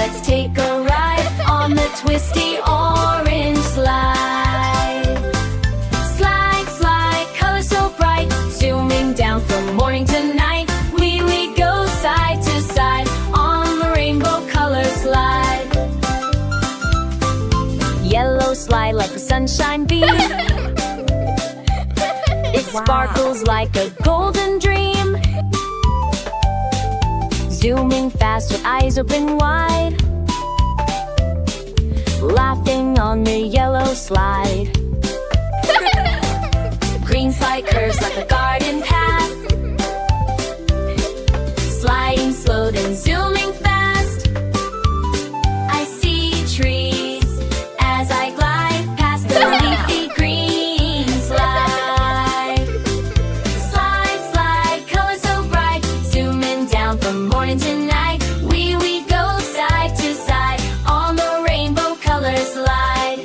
let's take a ride on the twisty orange slide. Slide, slide, colors so bright, zooming down from morning to night. We go side to side on the rainbow color slide. Yellow slide like a sunshine beam. It sparkles like a golden dream. Zooming fast with eyes open wide, laughing on the yellow slide. Green slide curves like a garden path, sliding slow then zooming fast. I see trees as I glide past the leafy green slide. Slide, slide, colors so bright, zooming down from morning to night. We go side to side on the rainbow color slide.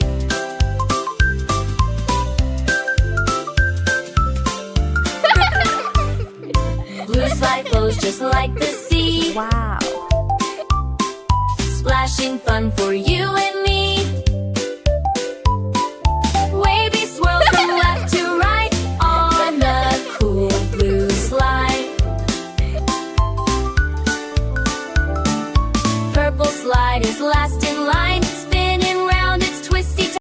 Blue slide flows just like the sea. Wow. Splashing fun for you and me. Wavy swirls from left to right on the cool blue slide. Purple slide is last